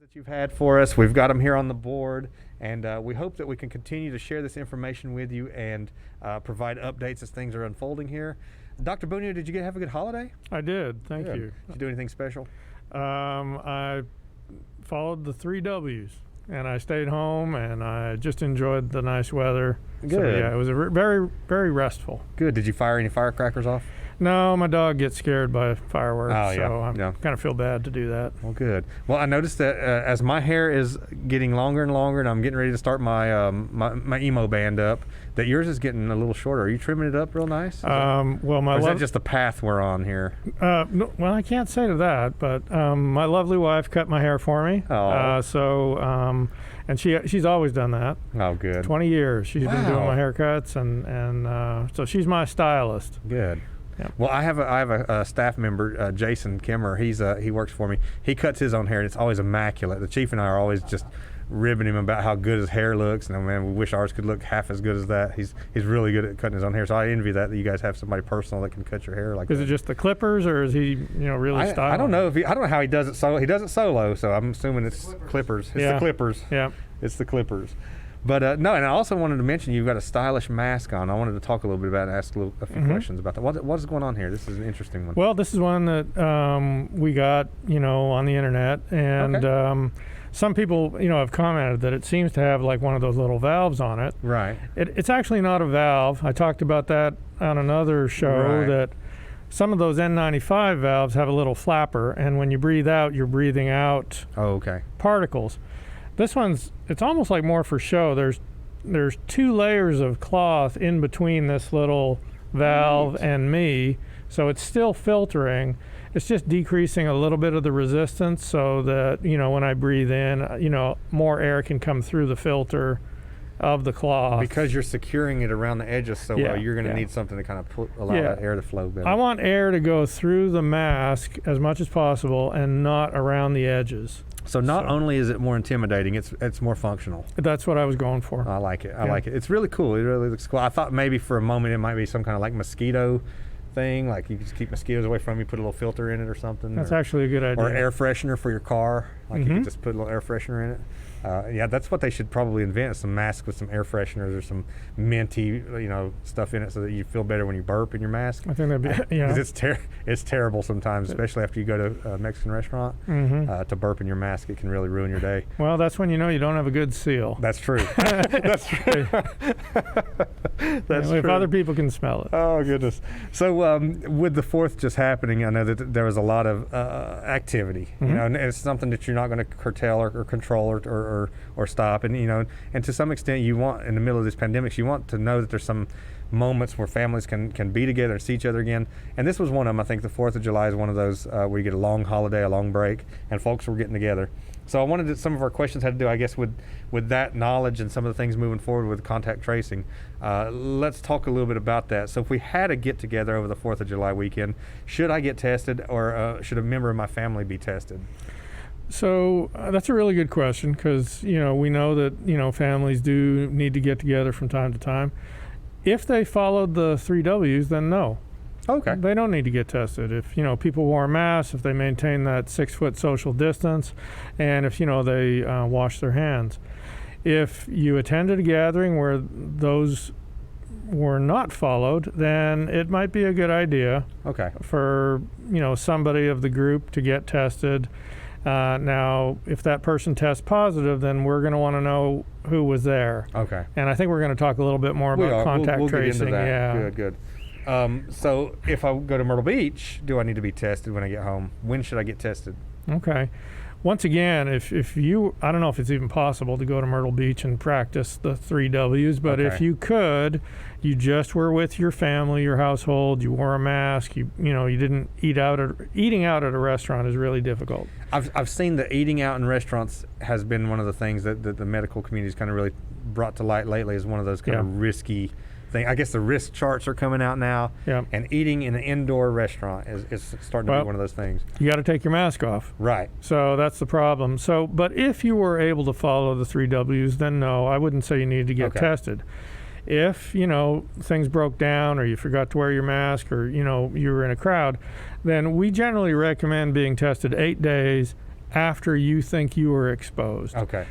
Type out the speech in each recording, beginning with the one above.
that you've had for us. We've got them here on the board, and we hope that we can continue to share this information with you and provide updates as things are unfolding here. Dr. Bunio, did you have a good holiday? I did, thank you. Did you do anything special? I followed the 3 W's, and I stayed home, and I just enjoyed the nice weather. Good. So, yeah, it was very, very restful. Good. Did you fire any firecrackers off? No, my dog gets scared by fireworks, so I kind of feel bad to do that. Well, good. Well, I noticed that as my hair is getting longer and longer, and I'm getting ready to start my my emo band up, that yours is getting a little shorter. Are you trimming it up real nice? Is that just the path we're on here? No, well, I can't say to that, but my lovely wife cut my hair for me. Oh. And she's always done that. Oh, good. 20 years she's been doing my haircuts, and so she's my stylist. Good. Yeah. Well, I have a staff member, Jason Kimmer. He works for me. He cuts his own hair, and it's always immaculate. The chief and I are always just ribbing him about how good his hair looks, and man, we wish ours could look half as good as that. He's really good at cutting his own hair, so I envy that you guys have somebody personal that can cut your hair like that. Is it just the clippers, or is he really styling? I don't know I don't know how he does it solo. He does it solo, so I'm assuming it's clippers. It's the clippers. Yeah, it's the clippers. But no, and I also wanted to mention you've got a stylish mask on. I wanted to talk a little bit about it and ask a few questions about that. What's going on here? This is an interesting one. Well, this is one that we got, on the internet, and some people, have commented that it seems to have like one of those little valves on it. Right. It's actually not a valve. I talked about that on another show, that some of those N95 valves have a little flapper, and when you breathe out, you're breathing out particles. This one's, it's almost like more for show. There's 2 layers of cloth in between this little valve and me, so it's still filtering. It's just decreasing a little bit of the resistance so that, when I breathe in, more air can come through the filter of the cloth. Because you're securing it around the edges so well, you're going to need something to kind of allow that air to flow better. I want air to go through the mask as much as possible and not around the edges. So not only is it more intimidating, it's more functional. That's what I was going for. I like it. I like it. It's really cool. It really looks cool. I thought maybe for a moment it might be some kind of like mosquito thing, like you just keep mosquitoes away from you, put a little filter in it or something. That's actually a good idea. Or air freshener for your car. Like you could just put a little air freshener in it. That's what they should probably invent, some mask with some air fresheners or some minty, stuff in it so that you feel better when you burp in your mask. I think that'd be, Because it's terrible sometimes, especially after you go to a Mexican restaurant, to burp in your mask. It can really ruin your day. Well, that's when you know you don't have a good seal. That's true. That's true. That's true. If other people can smell it. Oh, goodness. So with the 4th just happening, I know that there was a lot of activity, and it's something that you're not going to curtail or control or stop, and and to some extent you want, in the middle of this pandemic, you want to know that there's some moments where families can be together and see each other again, and this was one of them. I think the 4th of July is one of those where you get a long holiday, a long break, and folks were getting together. So I wanted to, some of our questions had to do, I guess, with that knowledge and some of the things moving forward with contact tracing. Let's talk a little bit about that. So if we had a get together over the 4th of July weekend, should I get tested, or should a member of my family be tested? So that's a really good question, because we know that families do need to get together from time to time. If they followed the 3 W's, then no. Okay. They don't need to get tested. If people wore masks, if they maintain that 6-foot social distance, and if they wash their hands. If you attended a gathering where those were not followed, then it might be a good idea for somebody of the group to get tested. Now, if that person tests positive, then we're going to want to know who was there. Okay. And I think we're going to talk a little bit more about contact we'll tracing. Get into that. Yeah. Good. So if I go to Myrtle Beach, do I need to be tested when I get home? When should I get tested? Okay. Once again, if you, I don't know if it's even possible to go to Myrtle Beach and practice the 3 W's, but if you could, you just were with your family, your household, you wore a mask, you didn't eating out at a restaurant is really difficult. I've seen that eating out in restaurants has been one of the things that the medical community's kind of really brought to light lately as one of those kind of risky thing. I guess the risk charts are coming out now, and eating in an indoor restaurant is starting to be one of those things. You got to take your mask off. Right. So that's the problem. So, but if you were able to follow the 3 W's, then no, I wouldn't say you need to get tested. If, things broke down or you forgot to wear your mask or, you were in a crowd, then we generally recommend being tested 8 days after you think you were exposed. Okay.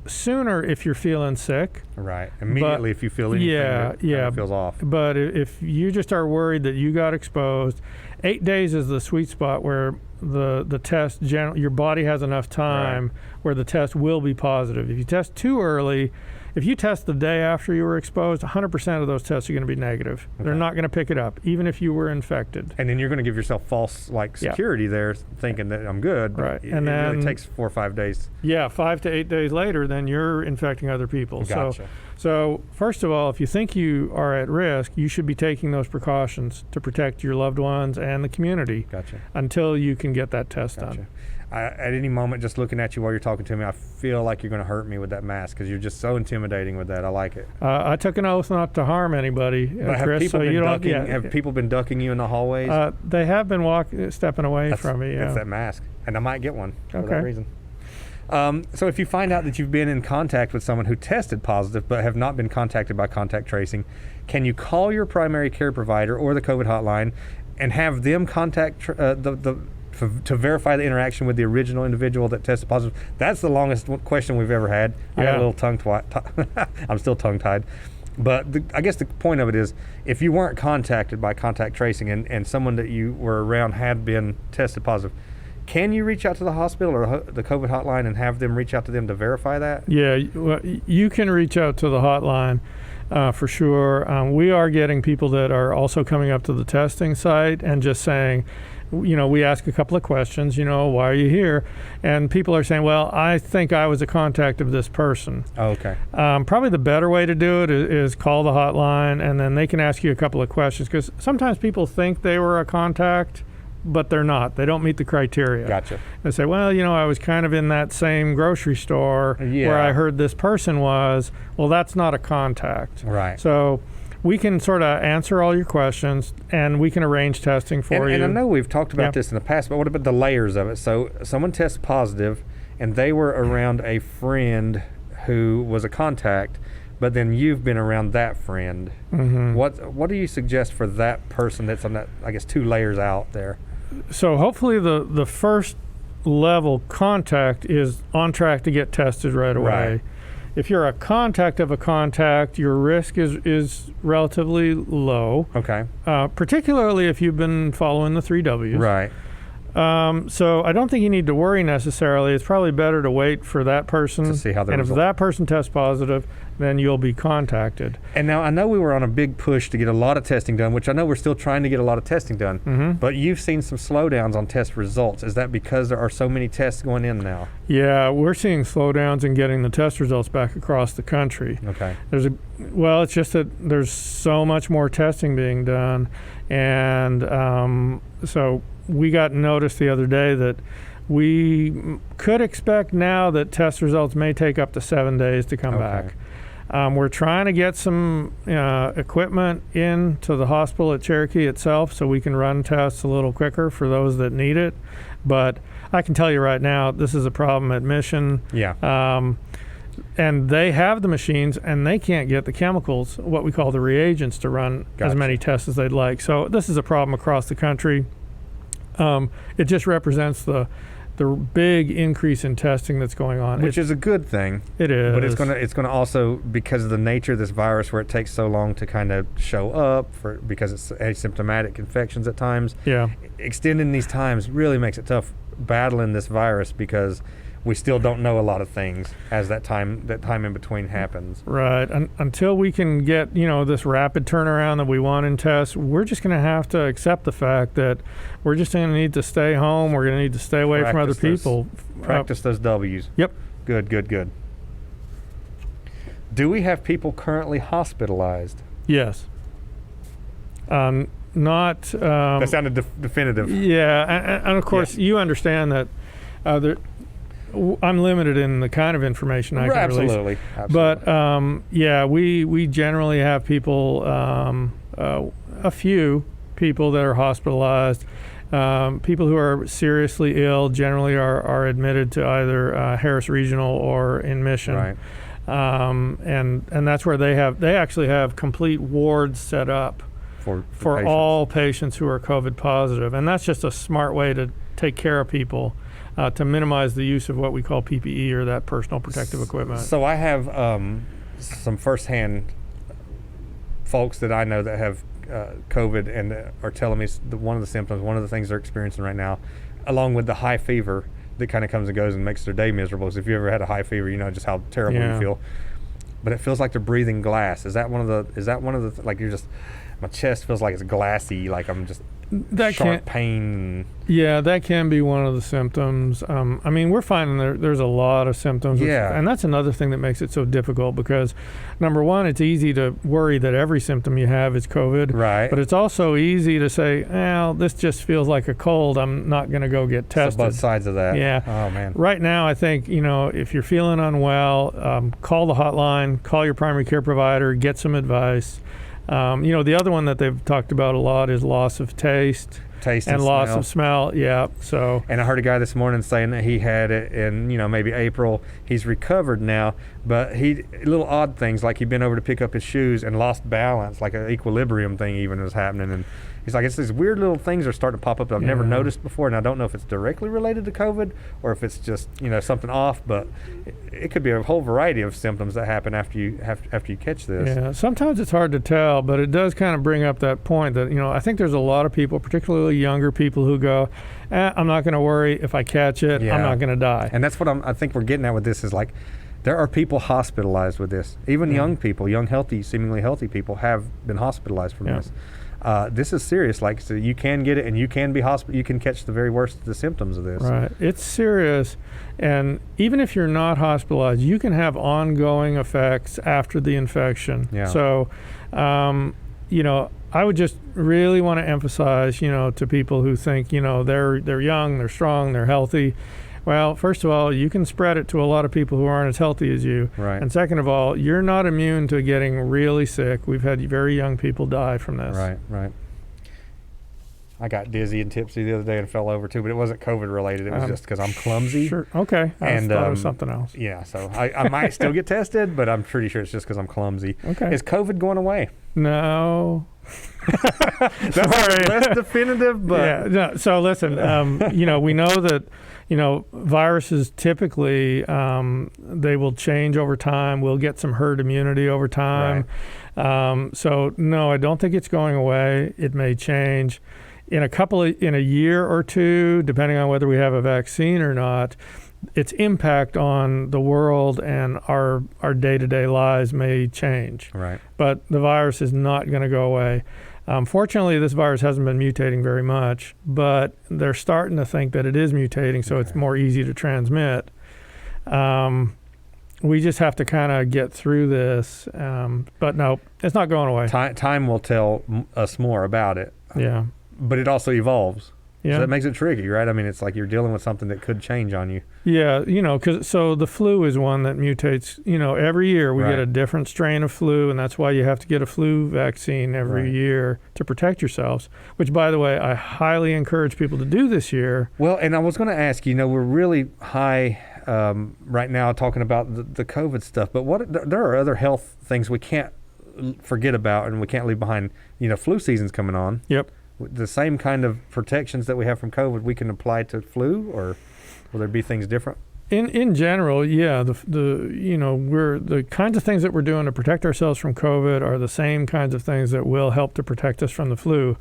Sooner if you're feeling sick. Right. Immediately if you feel anything that feels off. But if you just are worried that you got exposed, 8 days is the sweet spot where the test, your body has enough time where the test will be positive. If you test too early, if you test the day after you were exposed, 100% of those tests are going to be negative. Okay. They're not going to pick it up, even if you were infected. And then you're going to give yourself false security there, thinking that I'm good. Right. And then it really takes 4 or 5 days. Yeah, 5 to 8 days later, then you're infecting other people. Gotcha. So first of all, if you think you are at risk, you should be taking those precautions to protect your loved ones and the community. Gotcha. Until you can get that test done. At any moment, just looking at you while you're talking to me, I feel like you're going to hurt me with that mask because you're just so intimidating with that. I like it. I took an oath not to harm anybody, Chris. Have people been ducking you in the hallways? They have been stepping away from me. That's that mask, and I might get one for that reason. So if you find out that you've been in contact with someone who tested positive but have not been contacted by contact tracing, can you call your primary care provider or the COVID hotline and have them contact to verify the interaction with the original individual that tested positive? That's the longest question we've ever had. I got a little I'm still tongue-tied. But I guess the point of it is, if you weren't contacted by contact tracing and someone that you were around had been tested positive, can you reach out to the hospital or the COVID hotline and have them reach out to them to verify that? Yeah, you can reach out to the hotline for sure. We are getting people that are also coming up to the testing site and just saying, we ask a couple of questions, why are you here? And people are saying, well, I think I was a contact of this person. Oh, okay. Probably the better way to do it is call the hotline, and then they can ask you a couple of questions, because sometimes people think they were a contact, but they're not. They don't meet the criteria. Gotcha. They say, well, I was kind of in that same grocery store where I heard this person was. Well, that's not a contact. Right. So we can sort of answer all your questions, and we can arrange testing for you. And I know we've talked about this in the past, but what about the layers of it? So someone tests positive, and they were around a friend who was a contact, but then you've been around that friend. Mm-hmm. What do you suggest for that person that's on that, I guess, 2 layers out there? So hopefully the first level contact is on track to get tested right away. Right. If you're a contact of a contact, your risk is relatively low. Okay. Particularly if you've been following the 3 Ws. Right. So I don't think you need to worry necessarily. It's probably better to wait for that person to see how if that person tests positive, then you'll be contacted. And now I know we were on a big push to get a lot of testing done, which I know we're still trying to get a lot of testing done. Mm-hmm. But you've seen some slowdowns on test results. Is that because there are so many tests going in now? Yeah, we're seeing slowdowns in getting the test results back across the country. Okay. It's just that there's so much more testing being done, and so we got notice the other day that we could expect now that test results may take up to 7 days to come back. We're trying to get some equipment into the hospital at Cherokee itself so we can run tests a little quicker for those that need it. But I can tell you right now, this is a problem at Mission. Yeah. And they have the machines, and they can't get the chemicals, what we call the reagents, to run as many tests as they'd like. So this is a problem across the country. It just represents the big increase in testing that's going on, which is a good thing. It is, but it's gonna also, because of the nature of this virus, where it takes so long to kind of show up because it's asymptomatic infections at times. Yeah, extending these times really makes it tough battling this virus, because we still don't know a lot of things as that time in between happens. Right. Until we can get, this rapid turnaround that we want in tests, we're just going to have to accept the fact that we're just going to need to stay home. We're going to need to stay away from other people. Practice those W's. Yep. Good. Do we have people currently hospitalized? Yes. Not... that sounded definitive. Yeah. And of course, you understand that I'm limited in the kind of information I can release. Absolutely. But we generally have people, a few people that are hospitalized. People who are seriously ill generally are admitted to either Harris Regional or in Mission. Right. And that's where they actually have complete wards set up for patients. all patients who are COVID positive, and that's just a smart way to take care of people to minimize the use of what we call PPE, or that personal protective equipment. So I have some firsthand folks that I know that have COVID and are telling me one of the symptoms, one of the things they're experiencing right now, along with the high fever that kind of comes and goes and makes their day miserable. So if you ever had a high fever, you know just how terrible you feel. But it feels like they're breathing glass. Is that one of the like you're just, my chest feels like it's glassy, like I'm just sharp pain. Yeah, that can be one of the symptoms. I mean, we're finding there's a lot of symptoms. And that's another thing that makes it so difficult, because number one, it's easy to worry that every symptom you have is COVID. Right. But it's also easy to say, well, this just feels like a cold. I'm not going to go get tested. So both sides of that. Yeah. Oh, man. Right now, I think, if you're feeling unwell, call the hotline, call your primary care provider, get some advice. The other one that they've talked about a lot is loss of taste and loss of smell. Yeah. So. And I heard a guy this morning saying that he had it in, maybe April. He's recovered now, but little odd things, like he'd been over to pick up his shoes and lost balance, like an equilibrium thing even was happening. And he's like, it's these weird little things are starting to pop up that I've never noticed before. And I don't know if it's directly related to COVID or if it's just, something off, but it could be a whole variety of symptoms that happen after you catch this. Yeah, sometimes it's hard to tell, but it does kind of bring up that point that, I think there's a lot of people, particularly younger people, who go, I'm not going to worry. If I catch it, I'm not going to die. And that's what I think we're getting at with this is like, there are people hospitalized with this. Even young people, seemingly healthy people have been hospitalized from this. This is serious. Like, so you can get it, and you can be you can catch the very worst of the symptoms of this. Right. It's serious, and even if you're not hospitalized, you can have ongoing effects after the infection. Yeah. So, I would just really want to emphasize, to people who think, they're young, they're strong, they're healthy. Well, first of all, you can spread it to a lot of people who aren't as healthy as you. Right. And second of all, you're not immune to getting really sick. We've had very young people die from this. Right. I got dizzy and tipsy the other day and fell over too, but it wasn't COVID related. It was just because I'm clumsy. Sure. Okay. I thought it was something else. Yeah. So I might still get tested, but I'm pretty sure it's just because I'm clumsy. Okay. Is COVID going away? No. That's less definitive, but yeah. No, so listen, we know that viruses typically they will change over time. We'll get some herd immunity over time. Right. So no, I don't think it's going away. It may change in a year or two, depending on whether we have a vaccine or not. Its impact on the world and our day-to-day lives may change. Right. But the virus is not going to go away. Fortunately, this virus hasn't been mutating very much, but they're starting to think that it is mutating, so it's more easy to transmit. We just have to kind of get through this. But no, it's not going away. Time will tell us more about it. Yeah. But it also evolves. Yeah. So that makes it tricky, right? I mean, it's like you're dealing with something that could change on you. Yeah, so the flu is one that mutates. Every year we get a different strain of flu, and that's why you have to get a flu vaccine every year to protect yourselves, which, by the way, I highly encourage people to do this year. Well, and I was going to ask, we're really high right now talking about the COVID stuff, but there are other health things we can't forget about and we can't leave behind. Flu season's coming on. Yep. The same kind of protections that we have from COVID, we can apply to flu, or will there be things different? In general, yeah. The kinds of things that we're doing to protect ourselves from COVID are the same kinds of things that will help to protect us from the flu.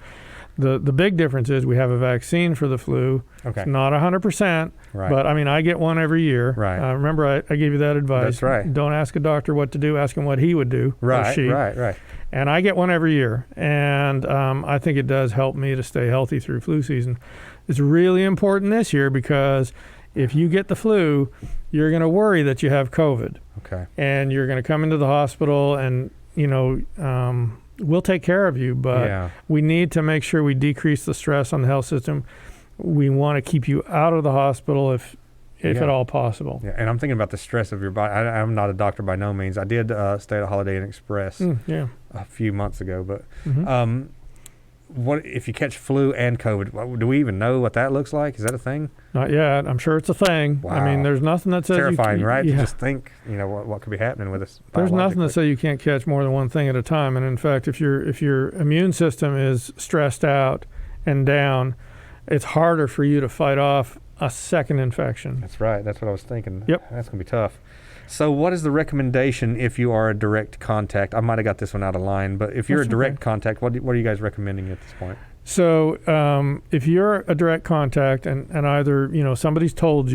The big difference is we have a vaccine for the flu. Okay. It's not 100%, right. But I get one every year. Right. Remember, I gave you that advice. That's right. Don't ask a doctor what to do. Ask him what he would do. Right. Or she. Right. And I get one every year, and I think it does help me to stay healthy through flu season. It's really important this year because if you get the flu, you're going to worry that you have COVID. Okay. And you're going to come into the hospital, and we'll take care of you, but we need to make sure we decrease the stress on the health system. We want to keep you out of the hospital if at all possible. Yeah, and I'm thinking about the stress of your body. I'm not a doctor by no means. I did stay at a Holiday Inn Express a few months ago, but what if you catch flu and COVID? Do we even know what that looks like? Is that a thing? Not yet. I'm sure it's a thing. Wow. I mean, there's nothing that says terrifying, right? Yeah. To just think, what could be happening with us. There's nothing that says you can't catch more than one thing at a time. And in fact, if your immune system is stressed out and down, it's harder for you to fight off a second infection. That's right. That's what I was thinking. Yep. That's going to be tough. So what is the recommendation if you are a direct contact? I might have got this one out of line, but if you're a direct contact, what are you guys recommending at this point? So if you're a direct contact and either, somebody's told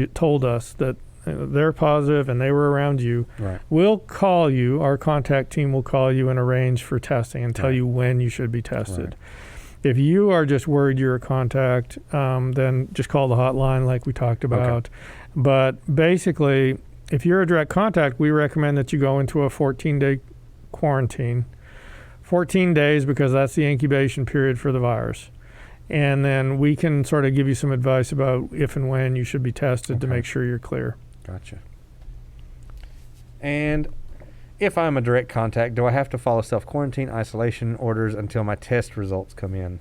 us that they're positive and they were around you, right. We'll call you, our contact team will call you and arrange for testing and tell you when you should be tested. Right. If you are just worried you're a contact, then just call the hotline like we talked about. Okay. But basically, if you're a direct contact, we recommend that you go into a 14-day quarantine. 14 days because that's the incubation period for the virus. And then we can sort of give you some advice about if and when you should be tested to make sure you're clear. Gotcha. And if I'm a direct contact, do I have to follow self-quarantine isolation orders until my test results come in?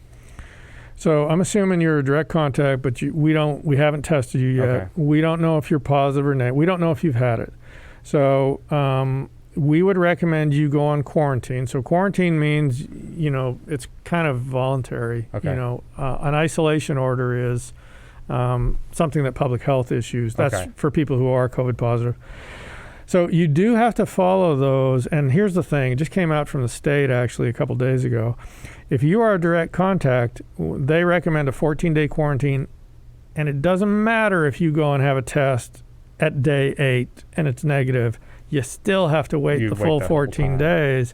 So I'm assuming you're a direct contact, but we haven't tested you yet. Okay. We don't know if you're positive or negative. We don't know if you've had it. So we would recommend you go on quarantine. So quarantine means, it's kind of voluntary. Okay. An isolation order is something that public health issues. That's for people who are COVID positive. So you do have to follow those. And here's the thing. It just came out from the state actually a couple days ago. If you are a direct contact, they recommend a 14-day quarantine. And it doesn't matter if you go and have a test at day 8 and it's negative. You still have to wait the full 14 days.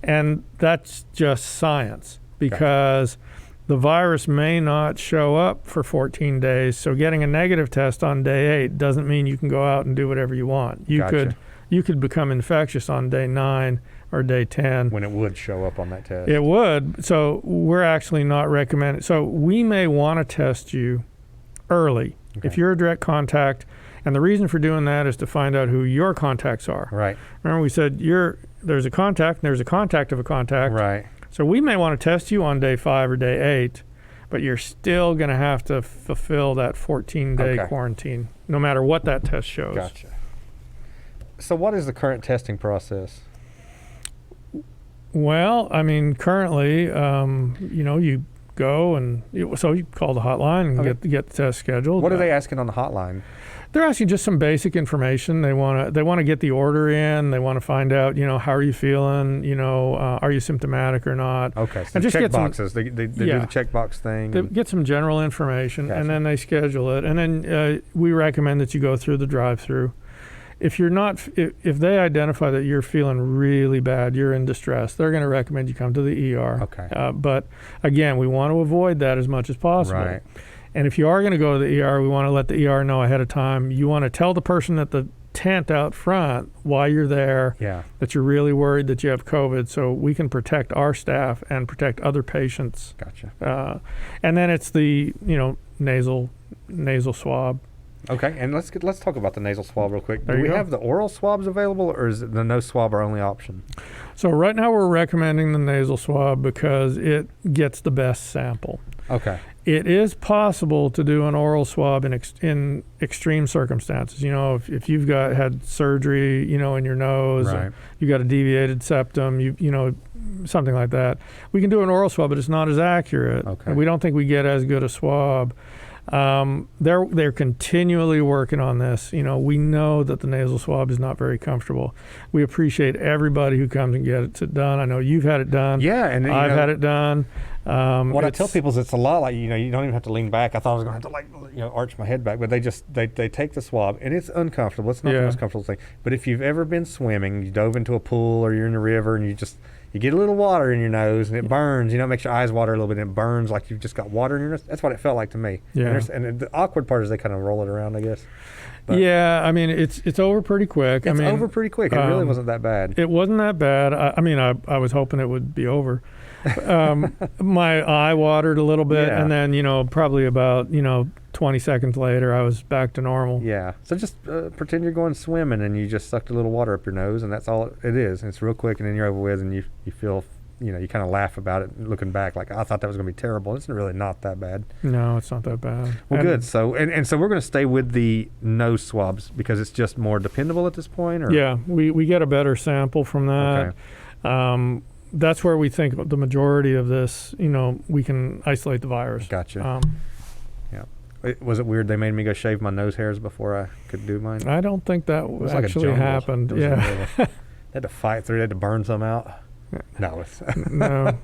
And that's just science because the virus may not show up for 14 days. So getting a negative test on day 8 doesn't mean you can go out and do whatever you want. You could become infectious on day 9 or day 10. When it would show up on that test. It would. So we're actually not recommending. So we may want to test you early. Okay. If you're a direct contact, and the reason for doing that is to find out who your contacts are. Right. Remember we said there's a contact and there's a contact of a contact. Right. So we may want to test you on day 5 or day 8, but you're still going to have to fulfill that 14-day quarantine, no matter what that test shows. Gotcha. So what is the current testing process? Well, I mean, currently, you go and you call the hotline and get the test scheduled. What are they asking on the hotline? They're asking just some basic information. They want to get the order in. They want to find out, how are you feeling? Are you symptomatic or not? Okay, so and just check boxes. They do the checkbox thing. They get some general information, and then they schedule it. And then we recommend that you go through the drive-through. If they identify that you're feeling really bad, you're in distress, they're going to recommend you come to the ER. Okay. But again, we want to avoid that as much as possible. Right. And if you are going to go to the ER, we want to let the ER know ahead of time. You want to tell the person at the tent out front why you're there, that you're really worried that you have COVID, so we can protect our staff and protect other patients. Gotcha. And then it's the nasal swab. Okay, and let's talk about the nasal swab real quick. Do we have the oral swabs available, or is the nose swab our only option? So right now we're recommending the nasal swab because it gets the best sample. Okay. It is possible to do an oral swab in extreme circumstances. If you've had surgery, in your nose, or you got a deviated septum, something like that. We can do an oral swab, but it's not as accurate. Okay. And we don't think we get as good a swab. They're continually working on this. We know that the nasal swab is not very comfortable. We appreciate everybody who comes and gets it done. I know you've had it done. Yeah, and I've had it done. What I tell people is it's a lot like you don't even have to lean back. I thought I was going to have to arch my head back, but they take the swab and it's uncomfortable. It's not the most comfortable thing. But if you've ever been swimming, you dove into a pool or you're in the river and you get a little water in your nose and it burns, it makes your eyes water a little bit and it burns like you've just got water in your nose. That's what it felt like to me. Yeah. And the awkward part is they kind of roll it around, I guess. But I mean, it's over pretty quick. It's over pretty quick. It really wasn't that bad. It wasn't that bad. I was hoping it would be over. My eye watered a little bit, and then, probably about, 20 seconds later, I was back to normal. Yeah. So just pretend you're going swimming and you just sucked a little water up your nose, and that's all it is. And it's real quick, and then you're over with, and you feel, you kind of laugh about it looking back, like, I thought that was going to be terrible. It's really not that bad. No, it's not that bad. Well, good. So, and so we're going to stay with the nose swabs because it's just more dependable at this point? Or? Yeah, we get a better sample from that. Okay. That's where we think the majority of this, we can isolate the virus. Gotcha. Yeah. Was it weird they made me go shave my nose hairs before I could do mine? I don't think that actually happened. Yeah. They had to fight through. They had to burn some out. No. No.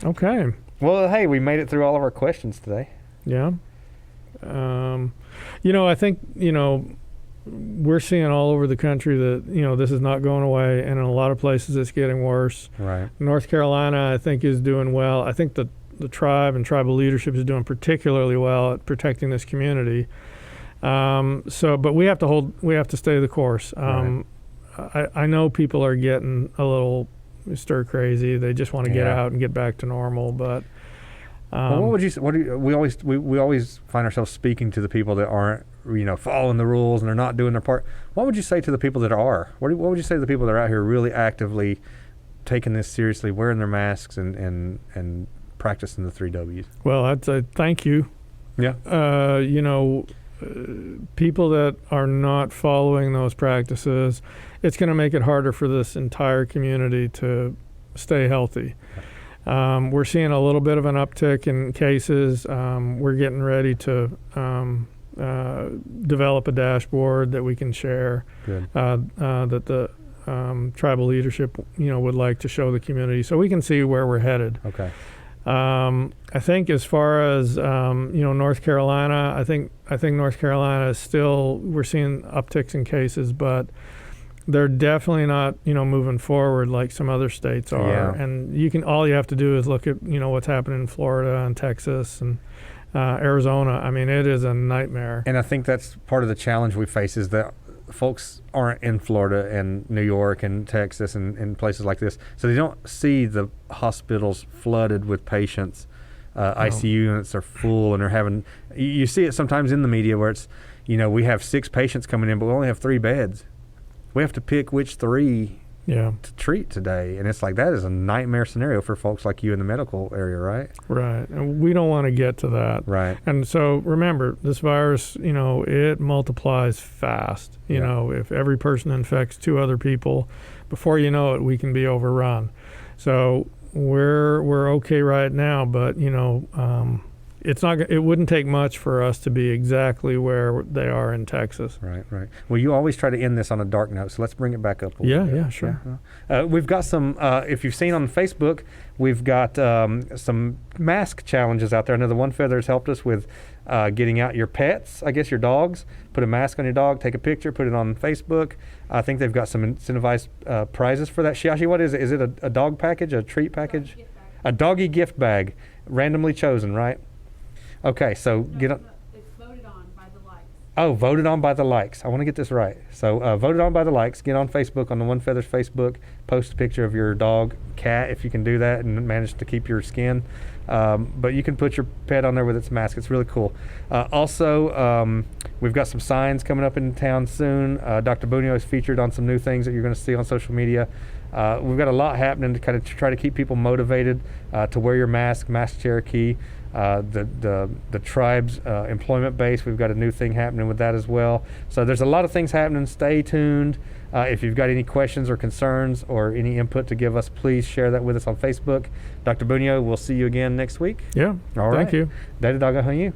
Okay. Well, hey, we made it through all of our questions today. Yeah. I think, we're seeing all over the country that, this is not going away, and in a lot of places it's getting worse. Right. North Carolina, I think, is doing well. I think the tribe and tribal leadership is doing particularly well at protecting this community. But we have to stay the course. Right. I know people are getting a little stir crazy. They just want to get out and get back to normal, but well, what would you say? We always find ourselves speaking to the people that aren't, following the rules and they're not doing their part. What would you say to the people that are? What would you say to the people that are out here really actively taking this seriously, wearing their masks and practicing the 3 W's? Well, I'd say thank you. Yeah. People that are not following those practices, it's going to make it harder for this entire community to stay healthy. We're seeing a little bit of an uptick in cases. We're getting ready to develop a dashboard that we can share. Good. That the tribal leadership, would like to show the community, so we can see where we're headed. Okay. I think as far as North Carolina, I think North Carolina is still, we're seeing upticks in cases, but they're definitely not moving forward like some other states are. Yeah. And all you have to do is look at what's happening in Florida and Texas and Arizona. I mean, it is a nightmare. And I think that's part of the challenge we face is that folks aren't in Florida and New York and Texas and places like this, so they don't see the hospitals flooded with patients. ICU units are full, and they're having. You see it sometimes in the media where it's, we have 6 patients coming in, but we only have 3 beds. We have to pick which 3 to treat today, and it's like that is a nightmare scenario for folks like you in the medical area, right? Right, and we don't want to get to that. Right. And so remember, this virus, it multiplies fast. If every person infects 2 other people, before you know it, we can be overrun. So we're okay right now, but it's not. It wouldn't take much for us to be exactly where they are in Texas. Right. Well, you always try to end this on a dark note, so let's bring it back up a little bit. Yeah, sure. Yeah. We've got some, if you've seen on Facebook, we've got some mask challenges out there. I know the One Feather has helped us with getting out your pets, I guess your dogs, put a mask on your dog, take a picture, put it on Facebook. I think they've got some incentivized prizes for that. Shiashi, what is it? Is it a dog package, a treat package? A doggy gift bag, randomly chosen, right? Okay, so get on. It's voted on by the likes. Oh, voted on by the likes. I want to get this right. So voted on by the likes. Get on Facebook, on the One Feathers Facebook. Post a picture of your dog, cat, if you can do that and manage to keep your skin. But you can put your pet on there with its mask. It's really cool. Also, we've got some signs coming up in town soon. Dr. Bunio is featured on some new things that you're going to see on social media. We've got a lot happening to kind of try to keep people motivated to wear your mask, Mask Cherokee. The tribe's employment base, we've got a new thing happening with that as well. So there's a lot of things happening. Stay tuned. If you've got any questions or concerns or any input to give us, please share that with us on Facebook. Dr. Bunio, we'll see you again next week. Yeah. All right. Thank you. Data Dog, you.